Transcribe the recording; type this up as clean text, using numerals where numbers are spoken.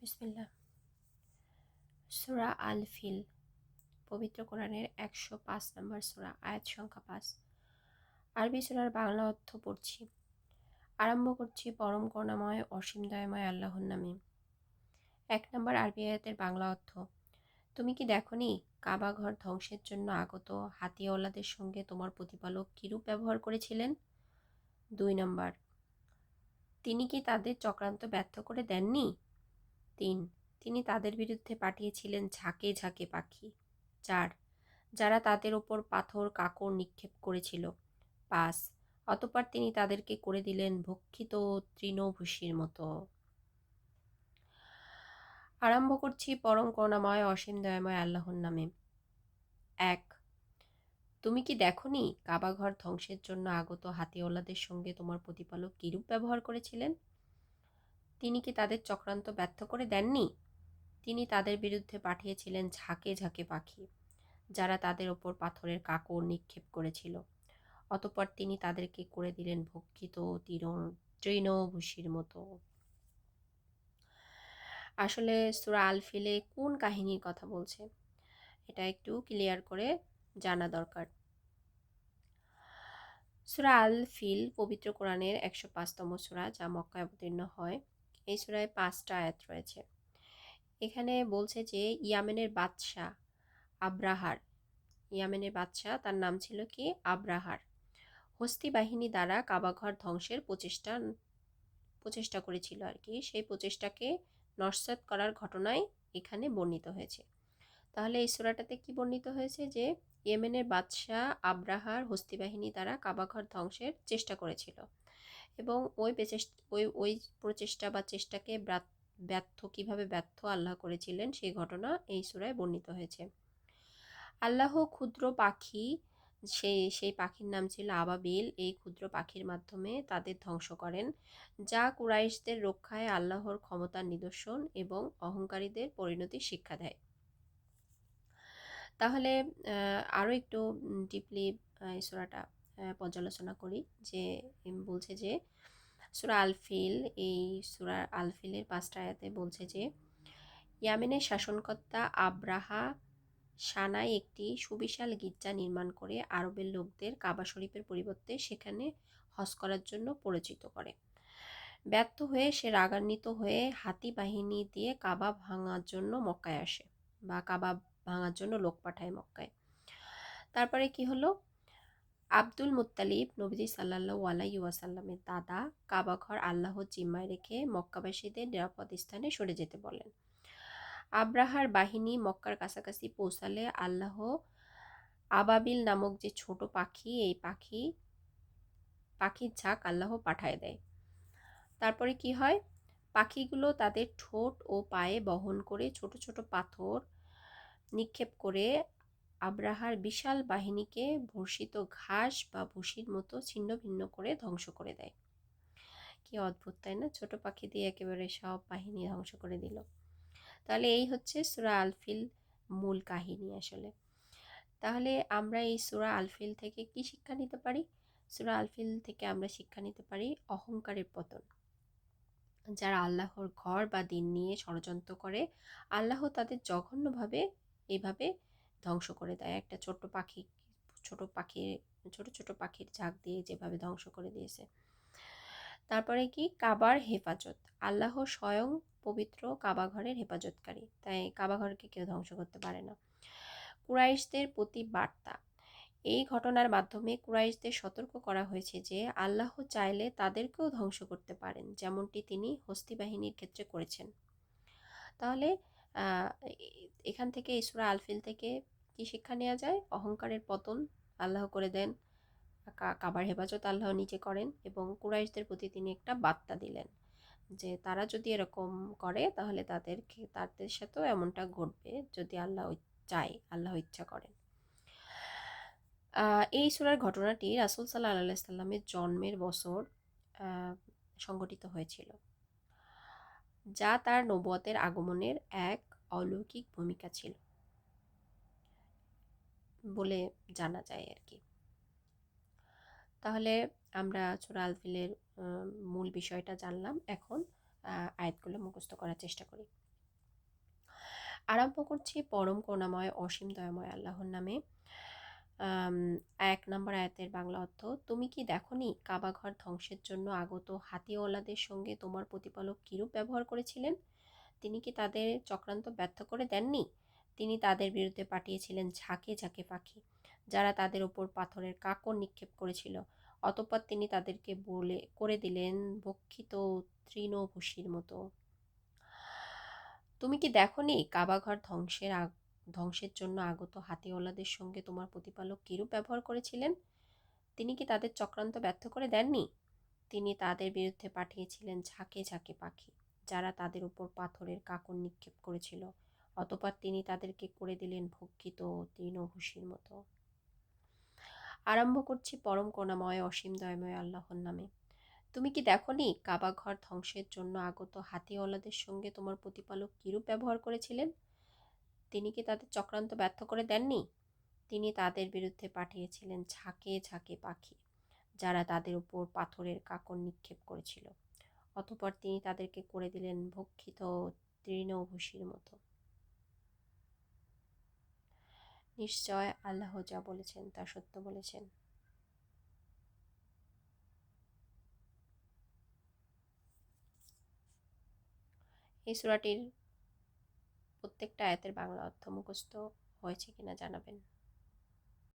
বিসমিল্লাহ। সূরা আল ফিল পবিত্র কোরআনের ১০৫ নম্বর সূরা, আয়াত সংখ্যা ৫। আরবি সূরার বাংলা অর্থ পড়ছি। আরম্ভ করছি পরম করুণাময় অসীম দয়াময় আল্লাহর নামে। ১ নম্বর আরবি আয়াতের বাংলা অর্থ: তুমি কি দেখনি কাবা ঘর ধ্বংসের জন্য আগত হাতিওয়ালাদের সঙ্গে তোমার প্রতিপালক কিরূপ ব্যবহার করেছিলেন। ২ নম্বর, তিনি কি তাদের চক্রান্ত ব্যর্থ করে দেননি। ৩, তিনি তাদের বিরুদ্ধে পাঠিয়েছিলেন ঝাঁকে ঝাঁকে পাখি। ৪, যারা তাদের ওপর পাথর কাঁকর নিক্ষেপ করেছিল। ৫, অতঃপর তিনি তাদেরকে করে দিলেন ভক্ষিত তৃণভূষির মতো। আরম্ভ করছি পরম করুণাময় অসীম দয়াময় আল্লাহর নামে। ১, তুমি কি দেখনি কাবা ঘর ধ্বংসের জন্য আগত হাতিওয়ালাদের সঙ্গে তোমার প্রতিপালক কিরূপ ব্যবহার করেছিলেন। তিনি কি তাদের চক্রান্ত ব্যর্থ করে দেননি। তিনি তাদের বিরুদ্ধে পাঠিয়েছিলেন ঝাঁকে ঝাঁকে পাখি, যারা তাদের ওপর পাথরের কাঁকর নিক্ষেপ করেছিল। অতঃপর তিনি তাদেরকে করে দিলেন ভক্ষিত তৃণভূষির মতো। আসলে সূরা আল ফিলে কোন কাহিনীর কথা বলছে, এটা একটু ক্লিয়ার করে জানা দরকার। সূরা আল ফিল পবিত্র কোরআনের ১০৫তম সূরা, যা মক্কায় অবতীর্ণ হয়। এই সূরায় ৫টা আয়াত রয়েছে। এখানে বলছে যে ইয়ামেনের বাদশাহ তার নাম ছিল কি আব্রাহার, হস্তি বাহিনী দ্বারা কাবাঘর ধ্বংসের প্রচেষ্টা করেছিল আর কি। সেই প্রচেষ্টাকে নস্যাৎ করার ঘটনাই এখানে বর্ণিত হয়েছে। তাহলে এই সূরাটাতে কি বর্ণিত হয়েছে যে ইয়েমেনের বাদশাহ আব্রাহার হস্তি বাহিনী দ্বারা কাবাঘর ধ্বংসের চেষ্টা করেছিল, এবং ওই প্রচেষ্টা বা চেষ্টাকে কিভাবে ব্যর্থ আল্লাহ করেছিলেন সেই ঘটনা এই সূরায় বর্ণিত হয়েছে। আল্লাহ ক্ষুদ্র পাখি, সেই পাখির নাম ছিল আবাবিল, এই ক্ষুদ্র পাখির মাধ্যমে তাদের ধ্বংস করেন, যা কুরাইশদের রক্ষায় আল্লাহর ক্ষমতার নিদর্শন এবং অহংকারীদের পরিণতির শিক্ষা দেয়। তাহলে আরও একটু ডিপলি এই সূরাটা পর্যালোচনা করি। যে বলছে যে সূরা আল ফিল, এই সূরা আল ফিলের ৫টা আয়াতে বলছে যে ইয়ামেনের শাসনকর্তা আব্রাহা সানায় একটি সুবিশাল গির্জা নির্মাণ করে আরবের লোকদের কাবা শরীফের পরিবর্তে সেখানে হজ করার জন্য পরিচিত করে। ব্যর্থ হয়ে সে রাগান্বিত হয়ে হাতি বাহিনী দিয়ে কাবা ভাঙার জন্য মক্কায় আসে, বা কাবা ভাঙার জন্য লোক পাঠায় মক্কায়। তারপরে কি হলো, আব্দুল মুত্তালিব নবীজি সাল্লাল্লাহু আলাইহি ওয়াসাল্লামের দাদা কাবাঘর আল্লাহর জিম্মায় রেখে মক্কাবাসীদের নিরাপদ স্থানে সরে যেতে বলেন। আব্রাহার বাহিনী মক্কার কাছাকাছি পৌঁছালে আল্লাহ আবাবিল নামক যে ছোট পাখি, এই পাখির ঝাঁক আল্লাহ পাঠায় দেয়। তারপরে কি হয়, পাখিগুলো তাদের ঠোঁট ও পায়ে বহন করে ছোট ছোট পাথর নিক্ষেপ করে আব্রাহার বিশাল বাহিনীকে ভূষিত ঘাস বা ভুসির মতো ছিন্ন ভিন্ন করে ধ্বংস করে দেয়। কি অদ্ভুত, তাই না? ছোট পাখি দিয়ে একেবারে সব বাহিনী ধ্বংস করে দিল। তাহলে এই হচ্ছে সূরা আল ফিল মূল কাহিনী আসলে। তাহলে আমরা এই সূরা আল ফিল থেকে কি শিক্ষা নিতে পারি? সূরা আল ফিল থেকে আমরা শিক্ষা নিতে পারি অহংকারের পতন। যারা আল্লাহর ঘর বা দিন নিয়ে ষড়যন্ত্র করে, আল্লাহ তাদের জঘন্যভাবে এইভাবে ধ্বংস করে দেয়। একটা ছোট ছোট পাখির ঝাঁক দিয়ে যেভাবে ধ্বংস করে দিয়েছে। তারপরে কি, কাবার হেফাজত। আল্লাহ স্বয়ং পবিত্র কাবা ঘরের হেফাজতকারী, তাই কাবা ঘরকে কেউ ধ্বংস করতে পারে না। কুরাইশদের প্রতি বার্তা। এই ঘটনার মাধ্যমে কুরাইশদের সতর্ক করা হয়েছে যে আল্লাহ চাইলে তাদেরকেও ধ্বংস করতে পারেন, যেমনটি তিনি হস্তি বাহিনীর ক্ষেত্রে করেছেন। তাহলে এখান থেকে এই সূরা আল ফিল থেকে কি শিক্ষা নেওয়া যায়? অহংকারের পতন আল্লাহ করে দেন, কাবার হেফাজত আল্লাহ নিজে করেন, এবং কুরাইশদের প্রতি তিনি একটা বার্তা দিলেন যে তারা যদি এরকম করে তাহলে তাদের সাথেও এমনটা ঘটবে যদি আল্লাহ ইচ্ছা করেন। এই সূরার ঘটনাটি রাসূল সাল্লাল্লাহু আলাইহি সাল্লামের জন্মের বছর সংঘটিত হয়েছিল, যা তার নবুয়তের আগমনের এক অলৌকিক ভূমিকা ছিল বলে জানা যায় আর কি। তাহলে আমরা সূরা আল ফিলের মূল বিষয়টা জানলাম। এখন আয়াতগুলো মুখস্থ করার চেষ্টা করি। আরম্ভ করছি পরম করুণাময় অসীম দয়াময় আল্লাহর নামে। আম, 1 নম্বর আয়াতের বাংলা অর্থ: তুমি কি দেখনি কাবা ঘর ধ্বংসের জন্য আগত হাতিওয়ালাদের সঙ্গে তোমার প্রতিপালক কিরূপ ব্যবহার করেছিলেন? তিনি কি তাদের চক্রান্ত ব্যর্থ করে দেননি? তিনি তাদের বিরুদ্ধে পাঠিয়েছিলেন ঝাঁকে ঝাঁকে পাখি, যারা তাদের ওপর পাথরের কাঁকর নিক্ষেপ করেছিল। অতঃপর তিনি তাদেরকে বলে করে দিলেন ভক্ষিত তৃণভূষির মতো। তুমি কি দেখনি কাবাঘর ধ্বংসের জন্য আগত হাতিওয়ালাদের সঙ্গে তোমার প্রতিপালক কিরূপ ব্যবহার করেছিলেন? তিনি কি তাদের চক্রান্ত ব্যর্থ করে দেননি? তিনি তাদের বিরুদ্ধে পাঠিয়েছিলেন ঝাঁকে ঝাঁকে পাখি, যারা তাদের উপর পাথরের কাঁকর নিক্ষেপ করেছিল। অতঃপর তিনি তাদেরকে করে দিলেন ভক্ষিত তৃণভূষির মতো। আরম্ভ করছি পরম করুণাময় অসীম দয়াময় আল্লাহর নামে। তুমি কি দেখনি কাবা ঘর ধ্বংসের জন্য আগত হাতিওয়ালাদের সঙ্গে তোমার প্রতিপালক কিরূপ ব্যবহার করেছিলেন? তিনি কি তাদের চক্রান্ত ব্যর্থ করে দেননি? তিনি তাদের বিরুদ্ধে পাঠিয়েছিলেন ঝাঁকে ঝাঁকে পাখি, যারা তাদের উপর পাথরের কাঁকর নিক্ষেপ করেছিল। অতঃপর তিনি তাদেরকে করে দিলেন ভক্ষিত তৃণভূষির মতো। নিশ্চয় আল্লাহ যা বলেছেন তা সত্য বলেছেন। এই সূরাটির প্রত্যেকটা আয়াতের বাংলা অর্থ মুখস্থ হয়েছে কিনা জানাবেন।